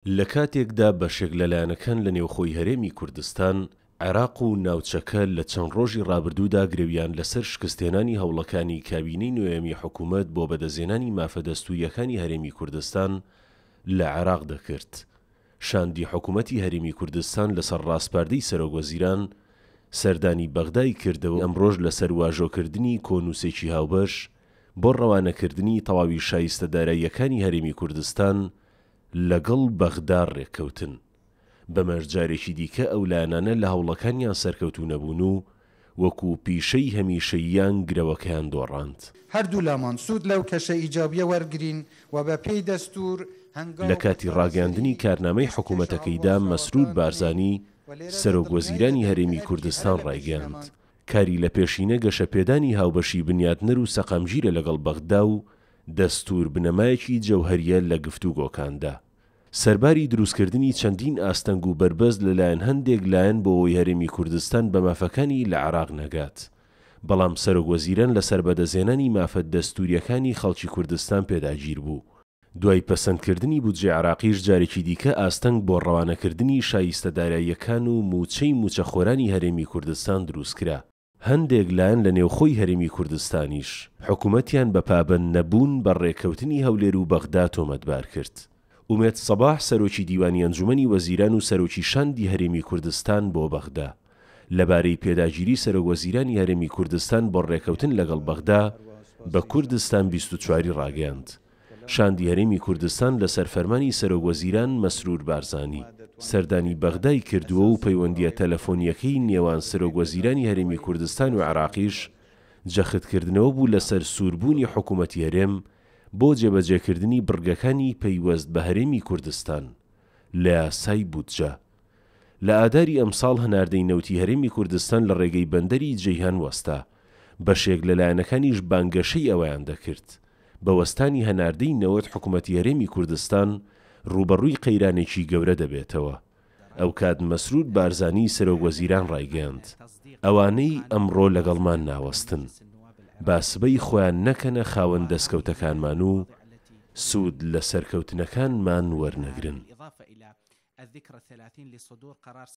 لە کاتێکدا بەشێک لەلایەنەکان لە نێوخۆی هەرێمی کوردستان عێراق و ناوچەکە لە چەند ڕۆژی ڕابردوودا گرێویان لەسەر شکستێنانی هەوڵەکانی کابینەی نوێیەمی حکوومەت بۆ بەدەزێنانی مافە دەستووریەکانی هەرێمی کوردستان لە عێراق دەکرد. شاندی حکوومەتی هەرێمی کوردستان لەسەر ڕاستپاردەی سەرۆکوەزیران سەردانی بەغدای کردەوە ئەمڕۆژ لەسەر واژۆکردنی کۆنووسێکی هاوبەش بۆ ڕەوانەکردنی تەواوی شایستەداراییەکانی هەرێمی کوردستان لەگەڵ بەغدا ڕێککەوتن. بەمەرجارێکی دیکە ئەو لایەنانە لە هەوڵەکانیان سەرکەوتوو نەبوون و وەکو پیشەی هەمیشەییان گرەوەکەیان دۆڕاند. هەردوو لامان سوود لەو کەشە ئیجابیە وەرگرین و بە پێی دەستور لە کاتی ڕاگەاندنی کارنامەی حکوومەتەکەیدا مەسرود بارزانی سەرۆکوەزیرانی هەرێمی کوردستان ڕایگەاند کاری لە پێشینە گەشەپێدانی هاوبەشی بنیاتنەر و سەقەمگیرە لەگەڵ بەغدا و دەستور بنەمایەکی جەوهەریە لە گفتوگۆکاندا. سەرباری دروستکردنی چەندین ئاستەنگ و بربەز لەلایەن هەندێک لایەن بۆ ئەوەی هەرێمی کوردستان بە مافەکانی لە عێراق نەگات، بەڵام سەرۆکوەزیران لەسەر بەدەزێنانی مافە دەستووریەکانی خەڵکی کوردستان پێداگیر بوو. دوای پەسەندکردنی بودجێ عێراقیش جارێکی دیکە ئاستەنگ بۆ ڕەوانەکردنی شایستەداراییەکان و موچەی موچەخۆرانی هەرێمی کوردستان دروستکرا. هەندێک لایەن لە نێوخۆی هەرێمی کوردستانیش حکوومەتیان بە پابەند نەبوون بە ڕێککەوتنی هەولێر و بەغدا تۆمەتبار کرد. ئومێد سەباح سەرۆکی دیوانی ئەنجومەنی وەزیران و سەرۆکی شاندی هەرێمی کوردستان بۆ بەغدا لەبارەی پێداگیری سەرۆکوەزیرانی هەرێمی کوردستان بۆ ڕێککەوتن لەگەڵ بەغدا بە کوردستان 24 ڕاگەاند. شاندی هەرێمی کوردستان لە سەرفەرمانی سەرۆکوەزیران مەسرور بارزانی سەردانی بەغدای کردووە و پەیوەندیە تەلەفۆنیەکەی نێوان سەرۆکوەزیرانی هەرێمی کوردستان و عێراقیش جەختکردنەوە بوو لەسەر سووربوونی حکوومەتی هەرێم بۆ جێبەجێکردنی بڕگەکانی پەیوەست بە هەرێمی کوردستان لە یاسای بودجە. لە ئاداری ئەمساڵ هەناردەی نەوتی هەرێمی کوردستان لە ڕێگەی بەندەری جەیهان وەستا، بەشێک لەلایەنەکانیش بانگەشەی ئەوەیان دەکرد. بە وەستانی هەناردەی نەوەت حکوومەتی هەرێمی کوردستان ڕوبەڕووی قەیرانێکی گەورە دەبێتەوە. ئەو کات مەسرود بارزانی سەرۆکوەزیران ڕایگەاند ئەوانەی ئەمڕۆ لەگەڵمان ناوەستن با سبەی خۆیان نەکەنە خاوەن دەستکەوتەکانمان و سوود لە سەرکەوتنەکانمان وەرنەگرن.